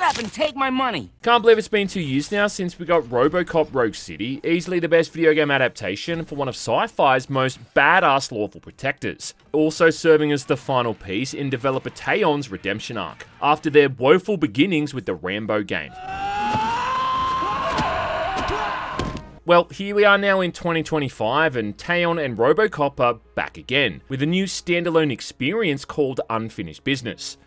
up and take my money. Can't believe it's been 2 years now since we got Robocop Rogue City, easily the best video game adaptation for one of sci-fi's most badass lawful protectors. Also serving as the final piece in developer Teon's redemption arc, after their woeful beginnings with the Rambo game. Well, here we are now in 2025, and Teon and Robocop are back again, with a new standalone experience called Unfinished Business.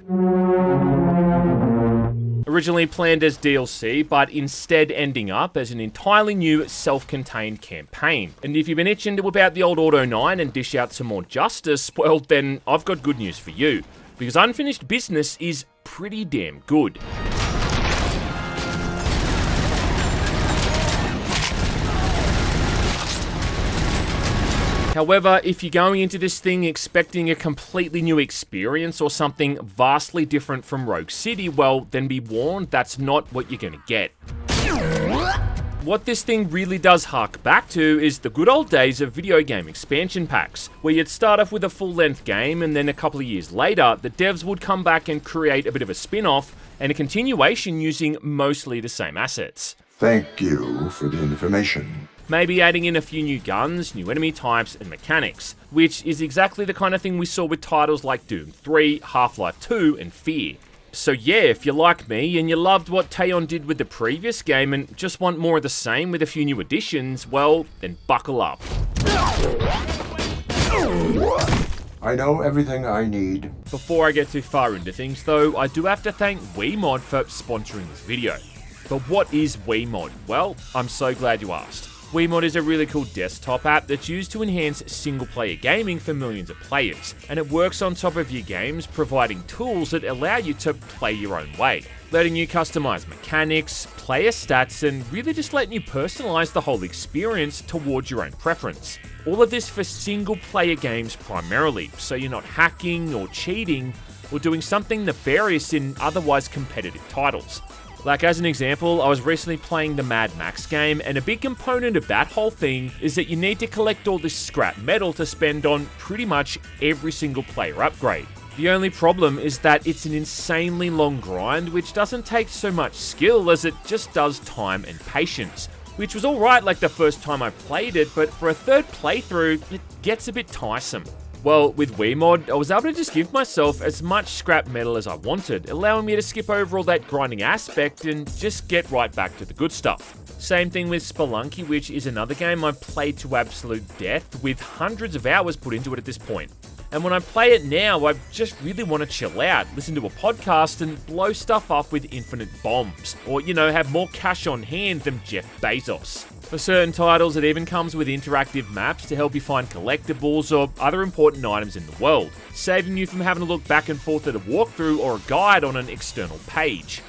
Originally planned as DLC, but instead ending up as an entirely new self-contained campaign. And if you've been itching to whip out the old Auto 9 and dish out some more justice, well then I've got good news for you, because Unfinished Business is pretty damn good. However, if you're going into this thing expecting a completely new experience or something vastly different from Rogue City, well, then be warned, that's not what you're gonna get. What this thing really does hark back to is the good old days of video game expansion packs, where you'd start off with a full-length game and then a couple of years later, the devs would come back and create a bit of a spin-off and a continuation using mostly the same assets. Thank you for the information. Maybe adding in a few new guns, new enemy types, and mechanics, which is exactly the kind of thing we saw with titles like Doom 3, Half-Life 2, and Fear. So yeah, if you're like me and you loved what Teon did with the previous game and just want more of the same with a few new additions, well, then buckle up. I know everything I need. Before I get too far into things though, I do have to thank WeMod for sponsoring this video. But what is WeMod? Well, I'm so glad you asked. WeMod is a really cool desktop app that's used to enhance single-player gaming for millions of players, and it works on top of your games, providing tools that allow you to play your own way, letting you customize mechanics, player stats, and really just letting you personalize the whole experience towards your own preference. All of this for single-player games primarily, so you're not hacking or cheating or doing something nefarious in otherwise competitive titles. Like as an example, I was recently playing the Mad Max game, and a big component of that whole thing is that you need to collect all this scrap metal to spend on pretty much every single player upgrade. The only problem is that it's an insanely long grind, which doesn't take so much skill as it just does time and patience, which was alright like the first time I played it, but for a third playthrough, it gets a bit tiresome. Well, with WeMod, I was able to just give myself as much scrap metal as I wanted, allowing me to skip over all that grinding aspect and just get right back to the good stuff. Same thing with Spelunky, which is another game I've played to absolute death with hundreds of hours put into it at this point. And when I play it now, I just really want to chill out, listen to a podcast and blow stuff up with infinite bombs, or have more cash on hand than Jeff Bezos. For certain titles, it even comes with interactive maps to help you find collectibles or other important items in the world, saving you from having to look back and forth at a walkthrough or a guide on an external page.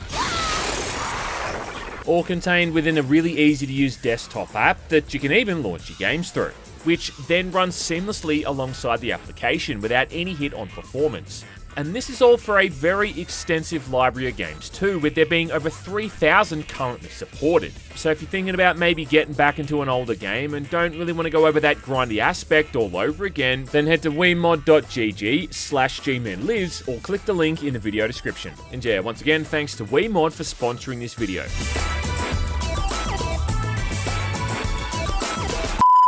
All contained within a really easy to use desktop app that you can even launch your games through, which then runs seamlessly alongside the application without any hit on performance. And this is all for a very extensive library of games too, with there being over 3,000 currently supported. So if you're thinking about maybe getting back into an older game and don't really want to go over that grindy aspect all over again, then head to wemod.gg/GmanLives or click the link in the video description. And yeah, once again, thanks to WeMod for sponsoring this video.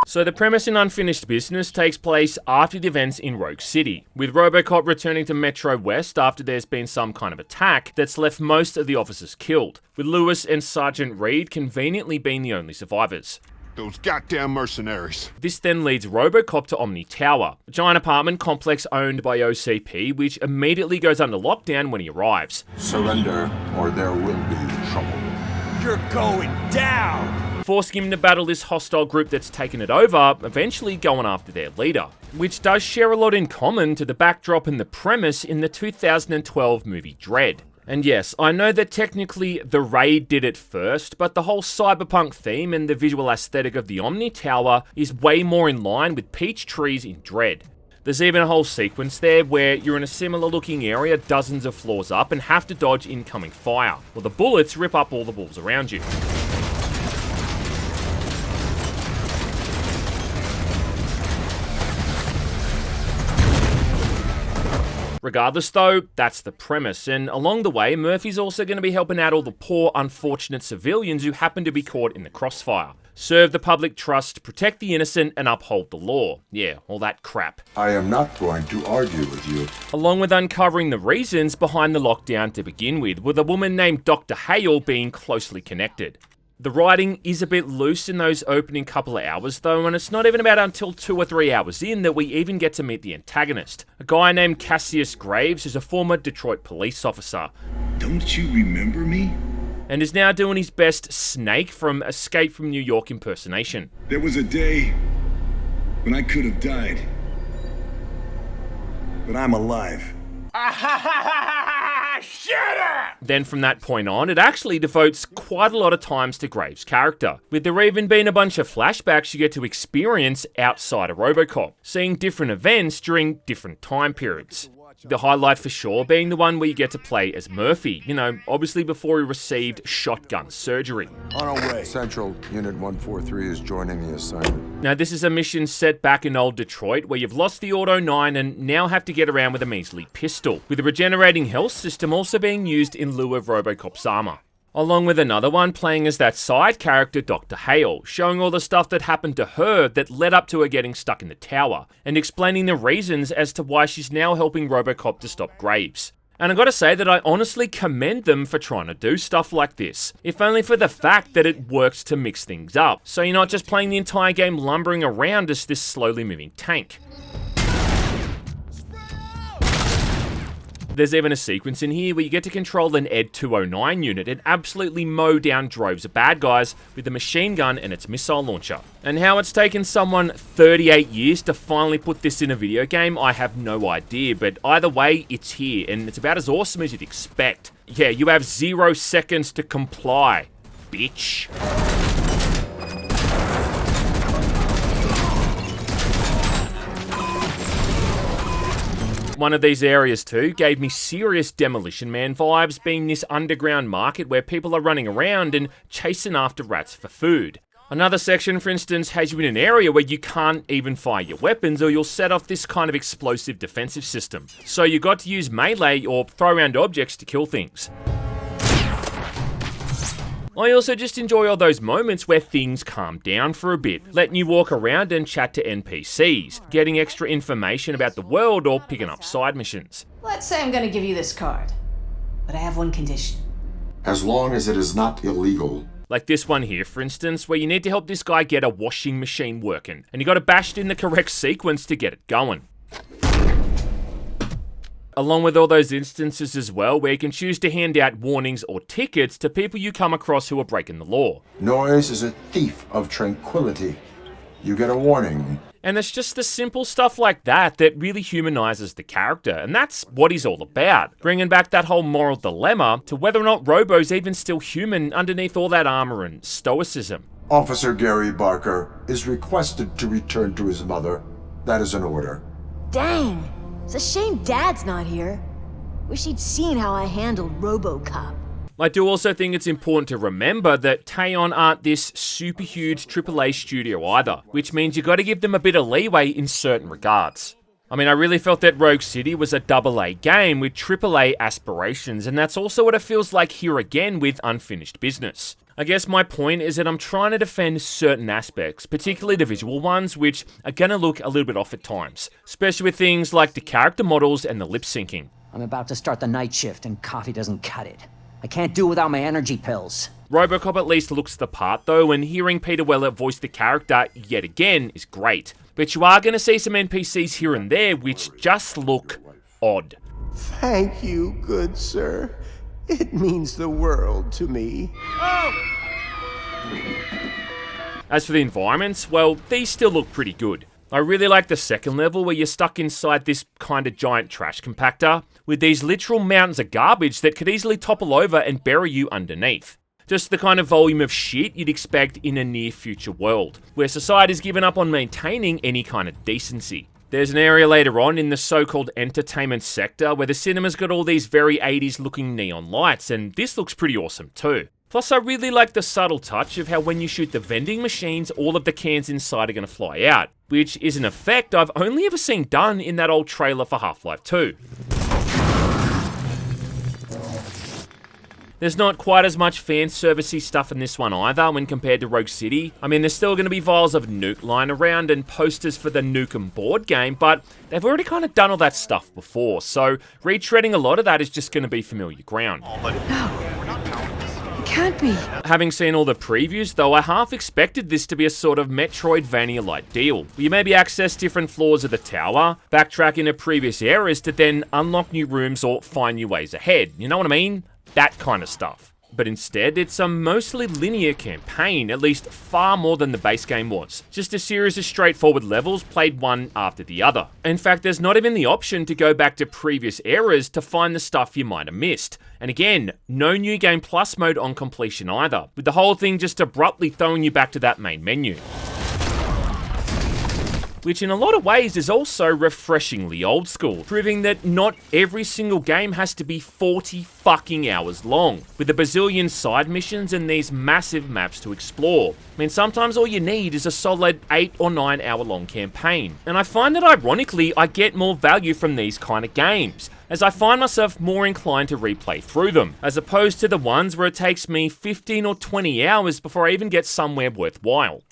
So the premise in Unfinished Business takes place after the events in Rogue City, with Robocop returning to Metro West after there's been some kind of attack that's left most of the officers killed, with Lewis and Sergeant Reed conveniently being the only survivors. Those goddamn mercenaries. This then leads Robocop to Omni Tower, a giant apartment complex owned by OCP, which immediately goes under lockdown when he arrives. Surrender, or there will be trouble. You're going down! Forcing him to battle this hostile group that's taken it over, eventually going after their leader, which does share a lot in common to the backdrop and the premise in the 2012 movie Dread. And yes, I know that technically the Raid did it first, but the whole cyberpunk theme and the visual aesthetic of the Omni Tower is way more in line with peach trees in Dread. There's even a whole sequence there where you're in a similar looking area dozens of floors up and have to dodge incoming fire, while the bullets rip up all the walls around you. Regardless though, that's the premise, and along the way, Murphy's also going to be helping out all the poor, unfortunate civilians who happen to be caught in the crossfire. Serve the public trust, protect the innocent, and uphold the law. Yeah, all that crap. I am not going to argue with you. Along with uncovering the reasons behind the lockdown to begin with a woman named Dr. Hale being closely connected. The writing is a bit loose in those opening couple of hours though, and it's not even about until 2 or 3 hours in that we even get to meet the antagonist. A guy named Cassius Graves is a former Detroit police officer. Don't you remember me? And is now doing his best Snake from Escape from New York impersonation. There was a day when I could have died. But I'm alive. Then from that point on, it actually devotes quite a lot of times to Graves' character, with there even being a bunch of flashbacks you get to experience outside of Robocop, seeing different events during different time periods. The highlight for sure being the one where you get to play as Murphy, you know, obviously before he received shotgun surgery. On our way. Central, Unit 143 is joining the assignment. Now this is a mission set back in old Detroit where you've lost the Auto 9 and now have to get around with a measly pistol, with a regenerating health system also being used in lieu of Robocop's armor. Along with another one playing as that side character, Dr. Hale, showing all the stuff that happened to her that led up to her getting stuck in the tower, and explaining the reasons as to why she's now helping Robocop to stop Graves. And I gotta say that I honestly commend them for trying to do stuff like this, if only for the fact that it works to mix things up, so you're not just playing the entire game lumbering around as this slowly moving tank. There's even a sequence in here where you get to control an Ed 209 unit and absolutely mow down droves of bad guys with a machine gun and its missile launcher. And how it's taken someone 38 years to finally put this in a video game, I have no idea, but either way, it's here, and it's about as awesome as you'd expect. Yeah, you have 0 seconds to comply, bitch. One of these areas too gave me serious Demolition Man vibes, being this underground market where people are running around and chasing after rats for food. Another section, for instance, has you in an area where you can't even fire your weapons or you'll set off this kind of explosive defensive system. So you got to use melee or throw around objects to kill things. I also just enjoy all those moments where things calm down for a bit, letting you walk around and chat to NPCs, getting extra information about the world or picking up side missions. Let's say I'm gonna give you this card, but I have one condition. As long as it is not illegal. Like this one here, for instance, where you need to help this guy get a washing machine working, and you gotta bash it in the correct sequence to get it going. Along with all those instances as well where you can choose to hand out warnings or tickets to people you come across who are breaking the law. Noise is a thief of tranquility. You get a warning. And it's just the simple stuff like that that really humanizes the character, and that's what he's all about. Bringing back that whole moral dilemma to whether or not Robo's even still human underneath all that armor and stoicism. Officer Gary Barker is requested to return to his mother. That is an order. Dang! It's a shame Dad's not here. Wish he'd seen how I handled Robocop. I do also think it's important to remember that Teyon aren't this super huge AAA studio either, which means you gotta give them a bit of leeway in certain regards. I mean, I really felt that Rogue City was a AA game with AAA aspirations, and that's also what it feels like here again with Unfinished Business. I guess my point is that I'm trying to defend certain aspects, particularly the visual ones, which are gonna look a little bit off at times, especially with things like the character models and the lip syncing. I'm about to start the night shift and coffee doesn't cut it. I can't do without my energy pills. Robocop at least looks the part though, and hearing Peter Weller voice the character yet again is great. But you are going to see some NPCs here and there which just look odd. Thank you, good sir. It means the world to me. As for the environments, well, these still look pretty good. I really like the second level where you're stuck inside this kind of giant trash compactor with these literal mountains of garbage that could easily topple over and bury you underneath. Just the kind of volume of shit you'd expect in a near future world, where society's given up on maintaining any kind of decency. There's an area later on in the so-called entertainment sector where the cinema's got all these very 80s looking neon lights, and this looks pretty awesome too. Plus I really like the subtle touch of how when you shoot the vending machines, all of the cans inside are going to fly out, which is an effect I've only ever seen done in that old trailer for Half-Life 2. There's not quite as much fan servicey stuff in this one either when compared to Rogue City. I mean, there's still going to be vials of Nuke lying around and posters for the Nukem board game, but they've already kind of done all that stuff before, so retreading a lot of that is just going to be familiar ground. Can't be. Having seen all the previews though, I half expected this to be a sort of Metroidvania-like deal, where you maybe access different floors of the tower, backtrack into previous eras to then unlock new rooms or find new ways ahead. You know what I mean? That kind of stuff. But instead, it's a mostly linear campaign, at least far more than the base game was. Just a series of straightforward levels played one after the other. In fact, there's not even the option to go back to previous eras to find the stuff you might have missed. And again, no New Game Plus mode on completion either, with the whole thing just abruptly throwing you back to that main menu. Which in a lot of ways is also refreshingly old school, proving that not every single game has to be 40 fucking hours long, with a bazillion side missions and these massive maps to explore. I mean, sometimes all you need is a solid 8 or 9 hour long campaign. And I find that ironically, I get more value from these kind of games, as I find myself more inclined to replay through them, as opposed to the ones where it takes me 15 or 20 hours before I even get somewhere worthwhile.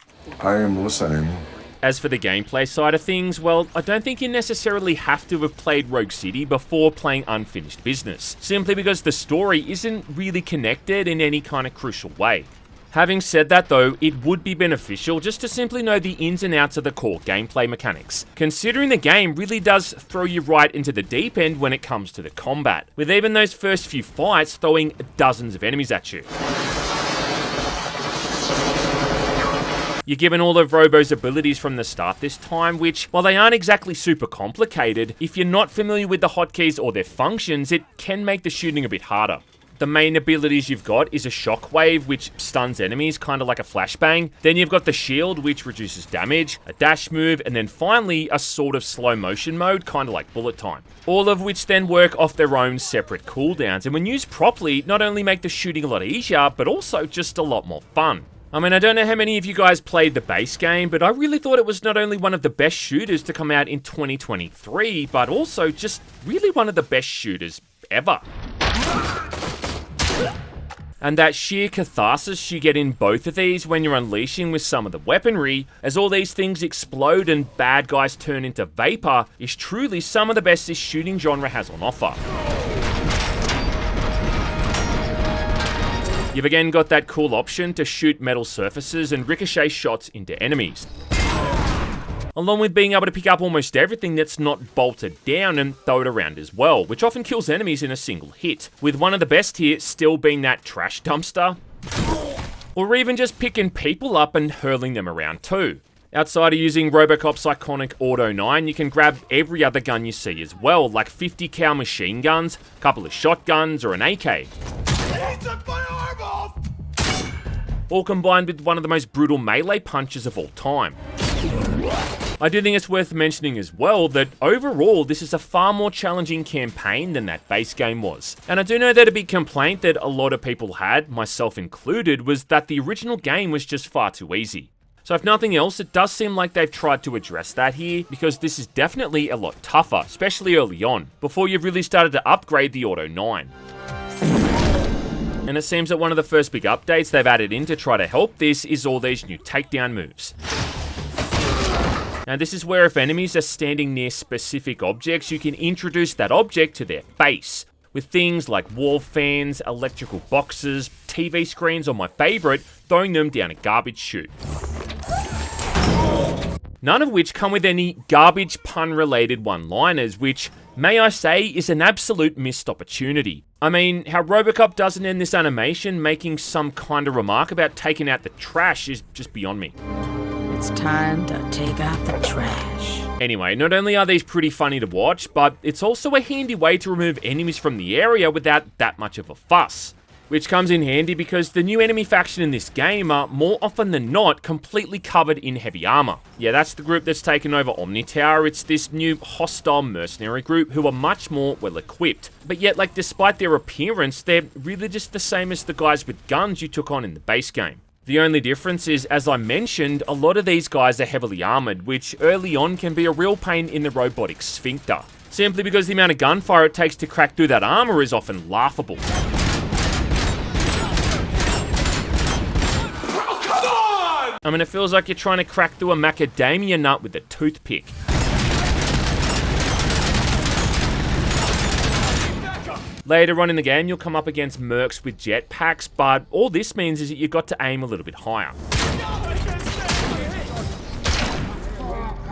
I am listening. As for the gameplay side of things, well, I don't think you necessarily have to have played Rogue City before playing Unfinished Business, simply because the story isn't really connected in any kind of crucial way. Having said that though, it would be beneficial just to simply know the ins and outs of the core gameplay mechanics, considering the game really does throw you right into the deep end when it comes to the combat, with even those first few fights throwing dozens of enemies at you. You're given all of Robo's abilities from the start this time, which, while they aren't exactly super complicated, if you're not familiar with the hotkeys or their functions, it can make the shooting a bit harder. The main abilities you've got is a shockwave, which stuns enemies, kind of like a flashbang. Then you've got the shield, which reduces damage, a dash move, and then finally a sort of slow motion mode, kind of like bullet time. All of which then work off their own separate cooldowns, and when used properly, not only make the shooting a lot easier, but also just a lot more fun. I mean, I don't know how many of you guys played the base game, but I really thought it was not only one of the best shooters to come out in 2023, but also just really one of the best shooters ever. And that sheer catharsis you get in both of these when you're unleashing with some of the weaponry, as all these things explode and bad guys turn into vapor, is truly some of the best this shooting genre has on offer. You've again got that cool option to shoot metal surfaces and ricochet shots into enemies, along with being able to pick up almost everything that's not bolted down and throw it around as well, which often kills enemies in a single hit, with one of the best here still being that trash dumpster, or even just picking people up and hurling them around too. Outside of using Robocop's iconic Auto 9, you can grab every other gun you see as well, like 50 cal machine guns, a couple of shotguns, or an AK. All combined with one of the most brutal melee punches of all time. I do think it's worth mentioning as well that overall this is a far more challenging campaign than that base game was. And I do know that a big complaint that a lot of people had, myself included, was that the original game was just far too easy. So if nothing else, it does seem like they've tried to address that here, because this is definitely a lot tougher, especially early on, before you've really started to upgrade the Auto 9. And it seems that one of the first big updates they've added in to try to help this is all these new takedown moves. Now this is where if enemies are standing near specific objects, you can introduce that object to their face, with things like wall fans, electrical boxes, TV screens, or my favourite, throwing them down a garbage chute. None of which come with any garbage pun-related one-liners, which, may I say, is an absolute missed opportunity. I mean, how Robocop doesn't end this animation making some kind of remark about taking out the trash is just beyond me. It's time to take out the trash. Anyway, not only are these pretty funny to watch, but it's also a handy way to remove enemies from the area without that much of a fuss. Which comes in handy because the new enemy faction in this game are, more often than not, completely covered in heavy armor. Yeah, that's the group that's taken over Omni Tower. It's this new hostile mercenary group who are much more well equipped. But yet, like, despite their appearance, they're really just the same as the guys with guns you took on in the base game. The only difference is, as I mentioned, a lot of these guys are heavily armored, which early on can be a real pain in the robotic sphincter, simply because the amount of gunfire it takes to crack through that armor is often laughable. I mean, it feels like you're trying to crack through a macadamia nut with a toothpick. Later on in the game, you'll come up against mercs with jetpacks, but all this means is that you've got to aim a little bit higher.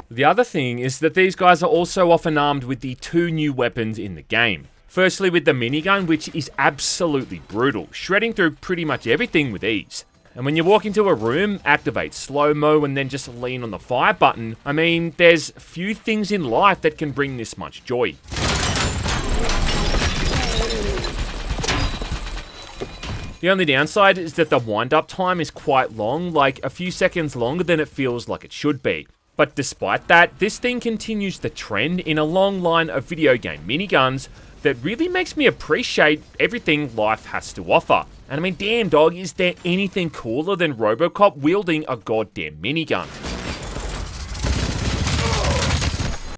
The other thing is that these guys are also often armed with the 2 new weapons in the game. Firstly with the minigun, which is absolutely brutal, shredding through pretty much everything with ease. And when you walk into a room, activate slow-mo and then just lean on the fire button, I mean, there's few things in life that can bring this much joy. The only downside is that the wind-up time is quite long, like a few seconds longer than it feels like it should be. But despite that, this thing continues the trend in a long line of video game miniguns that really makes me appreciate everything life has to offer. And I mean, damn dog, is there anything cooler than Robocop wielding a goddamn minigun?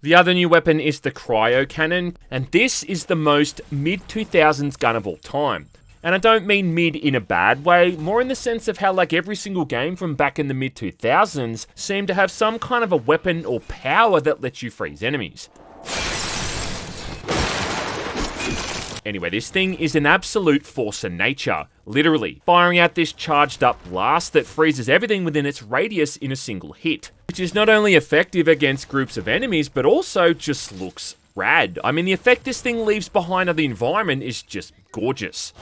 The other new weapon is the cryo cannon, and this is the most mid-2000s gun of all time. And I don't mean mid in a bad way, more in the sense of how like every single game from back in the mid-2000s seemed to have some kind of a weapon or power that lets you freeze enemies. Anyway, this thing is an absolute force of nature, literally, firing out this charged up blast that freezes everything within its radius in a single hit, which is not only effective against groups of enemies, but also just looks rad. I mean, the effect this thing leaves behind on the environment is just gorgeous.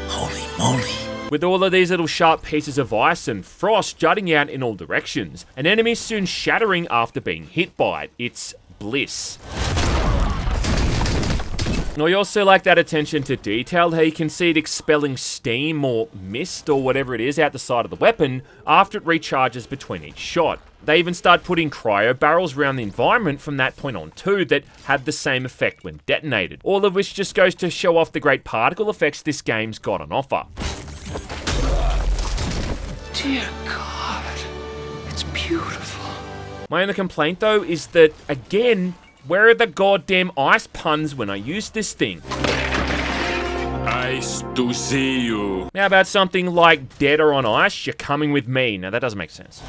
Holy moly. With all of these little sharp pieces of ice and frost jutting out in all directions, and enemies soon shattering after being hit by it, it's bliss. And I also like that attention to detail, how you can see it expelling steam or mist or whatever it is out the side of the weapon after it recharges between each shot. They even start putting cryo barrels around the environment from that point on too that had the same effect when detonated, all of which just goes to show off the great particle effects this game's got on offer. Dear God, it's beautiful. My only complaint though is that, again, where are the goddamn ice puns when I use this thing? Nice to see you. How about something like dead or on ice, you're coming with me? Now that doesn't make sense.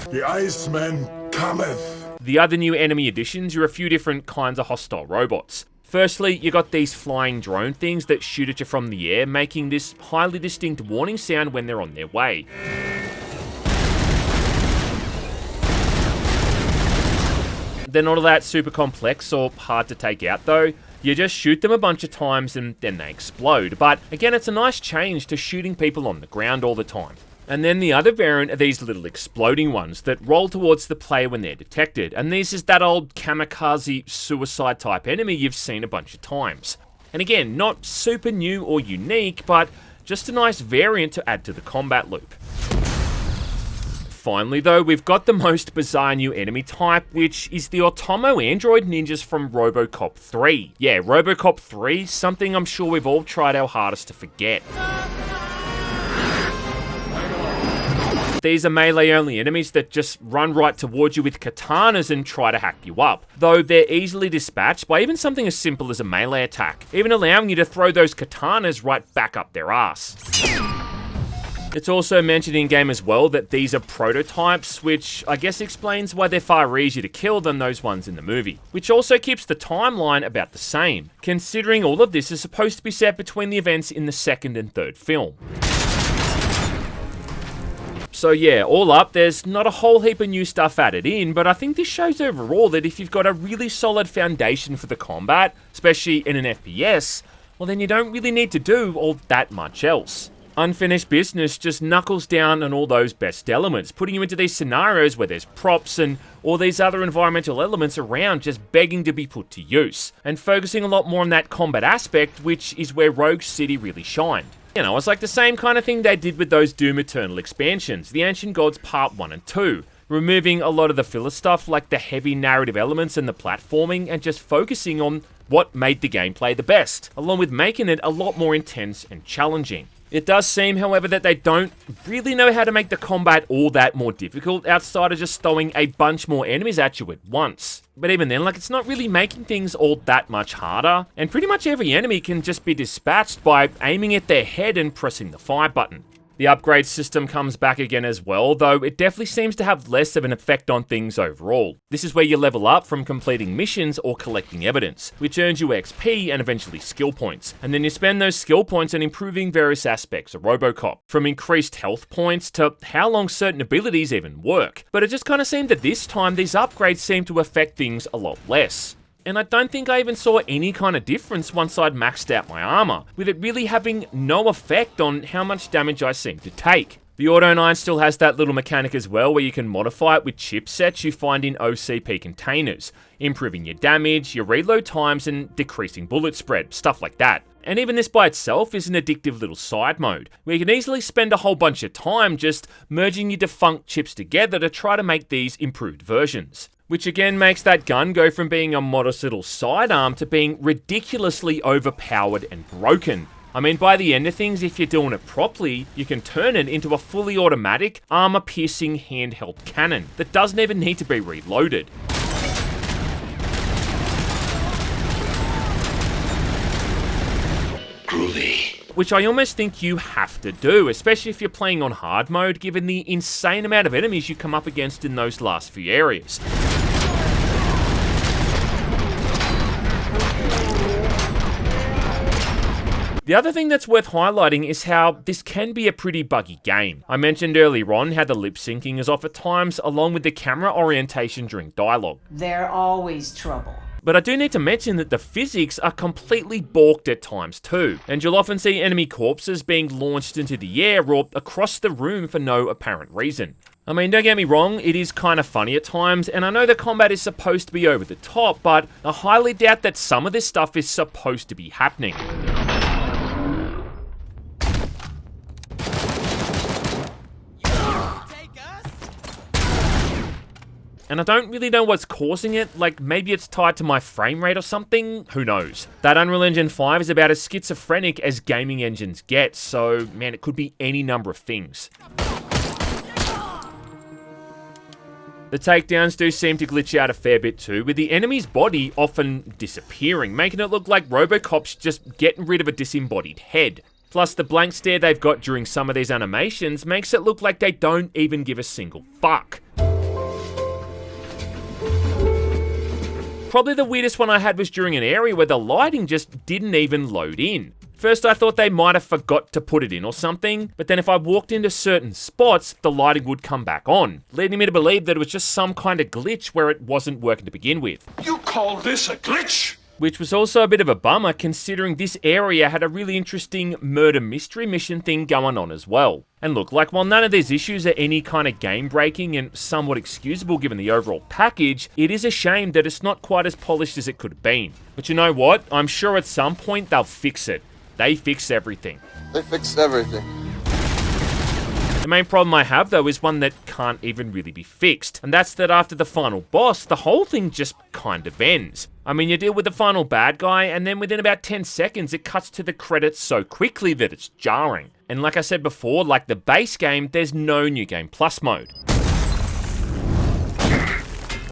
The Iceman cometh. The other new enemy additions are a few different kinds of hostile robots. Firstly, you got these flying drone things that shoot at you from the air, making this highly distinct warning sound when they're on their way. They're not all that super complex or hard to take out though. You just shoot them a bunch of times and then they explode. But again, it's a nice change to shooting people on the ground all the time. And then the other variant are these little exploding ones that roll towards the player when they're detected. And this is that old kamikaze suicide type enemy you've seen a bunch of times. And again, not super new or unique, but just a nice variant to add to the combat loop. Finally though, we've got the most bizarre new enemy type, which is the Automo android ninjas from Robocop 3. Yeah, Robocop 3, something I'm sure we've all tried our hardest to forget. These are melee-only enemies that just run right towards you with katanas and try to hack you up, though they're easily dispatched by even something as simple as a melee attack, even allowing you to throw those katanas right back up their ass. It's also mentioned in-game as well that these are prototypes, which I guess explains why they're far easier to kill than those ones in the movie, which also keeps the timeline about the same, considering all of this is supposed to be set between the events in the second and third film. So yeah, all up, there's not a whole heap of new stuff added in, but I think this shows overall that if you've got a really solid foundation for the combat, especially in an FPS, well then you don't really need to do all that much else. Unfinished Business just knuckles down on all those best elements, putting you into these scenarios where there's props and all these other environmental elements around just begging to be put to use, and focusing a lot more on that combat aspect, which is where Rogue City really shined. You know, it's like the same kind of thing they did with those Doom Eternal expansions, the Ancient Gods Part 1 and 2, removing a lot of the filler stuff like the heavy narrative elements and the platforming, and just focusing on what made the gameplay the best, along with making it a lot more intense and challenging. It does seem, however, that they don't really know how to make the combat all that more difficult outside of just throwing a bunch more enemies at you at once. But even then, like, it's not really making things all that much harder, and pretty much every enemy can just be dispatched by aiming at their head and pressing the fire button. The upgrade system comes back again as well, though it definitely seems to have less of an effect on things overall. This is where you level up from completing missions or collecting evidence, which earns you XP and eventually skill points. And then you spend those skill points on improving various aspects of Robocop, from increased health points to how long certain abilities even work. But it just kind of seemed that this time these upgrades seem to affect things a lot less. And I don't think I even saw any kind of difference once I'd maxed out my armor, with it really having no effect on how much damage I seem to take. The Auto 9 still has that little mechanic as well, where you can modify it with chipsets you find in OCP containers, improving your damage, your reload times, and decreasing bullet spread, stuff like that. And even this by itself is an addictive little side mode, where you can easily spend a whole bunch of time just merging your defunct chips together to try to make these improved versions. Which again makes that gun go from being a modest little sidearm to being ridiculously overpowered and broken. I mean, by the end of things, if you're doing it properly, you can turn it into a fully automatic, armor-piercing handheld cannon that doesn't even need to be reloaded. Which I almost think you have to do, especially if you're playing on hard mode, given the insane amount of enemies you come up against in those last few areas. The other thing that's worth highlighting is how this can be a pretty buggy game. I mentioned earlier on how the lip syncing is off at times, along with the camera orientation during dialogue. They're always trouble. But I do need to mention that the physics are completely balked at times too, and you'll often see enemy corpses being launched into the air or across the room for no apparent reason. I mean, don't get me wrong, it is kind of funny at times, and I know the combat is supposed to be over the top, but I highly doubt that some of this stuff is supposed to be happening. And I don't really know what's causing it, like maybe it's tied to my frame rate or something, who knows. That Unreal Engine 5 is about as schizophrenic as gaming engines get, so man, it could be any number of things. The takedowns do seem to glitch out a fair bit too, with the enemy's body often disappearing, making it look like Robocop's just getting rid of a disembodied head. Plus, the blank stare they've got during some of these animations makes it look like they don't even give a single fuck. Probably the weirdest one I had was during an area where the lighting just didn't even load in. First I thought they might have forgot to put it in or something, but then if I walked into certain spots, the lighting would come back on, leading me to believe that it was just some kind of glitch where it wasn't working to begin with. You call this a glitch? Which was also a bit of a bummer considering this area had a really interesting murder mystery mission thing going on as well. And look, like while none of these issues are any kind of game breaking and somewhat excusable given the overall package, it is a shame that it's not quite as polished as it could have been. But you know what? I'm sure at some point they'll fix it. They fix everything. They fixed everything. The main problem I have though is one that can't even really be fixed, and that's that after the final boss, the whole thing just kind of ends. I mean, you deal with the final bad guy, and then within about 10 seconds, it cuts to the credits so quickly that it's jarring. And like I said before, like the base game, there's no New Game Plus mode.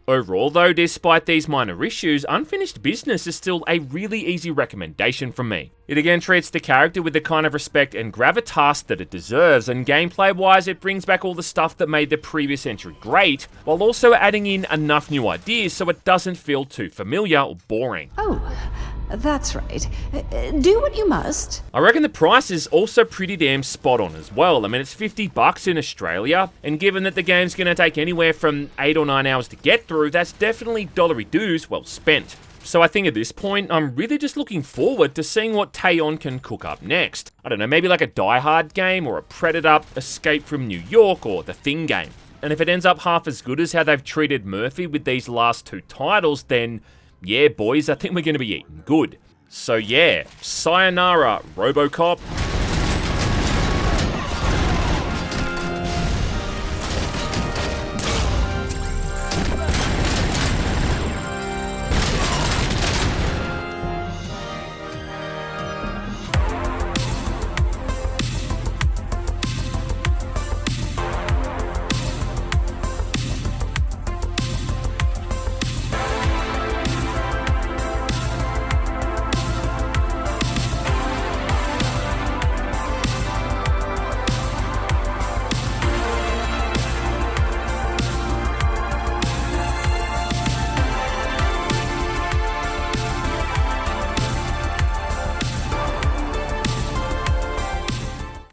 Overall though, despite these minor issues, Unfinished Business is still a really easy recommendation from me. It again treats the character with the kind of respect and gravitas that it deserves, and gameplay wise it brings back all the stuff that made the previous entry great, while also adding in enough new ideas so it doesn't feel too familiar or boring. Oh, that's right. Do what you must. I reckon the price is also pretty damn spot on as well. I mean, it's $50 in Australia, and given that the game's going to take anywhere from 8 or 9 hours to get through, that's definitely dollary dues well spent. So I think at this point, I'm really just looking forward to seeing what Taeyon can cook up next. I don't know, maybe like a Die Hard game, or a Predator, Escape from New York, or The Thing game. And if it ends up half as good as how they've treated Murphy with these last two titles, then yeah, boys, I think we're going to be eating good. So yeah, sayonara, Robocop.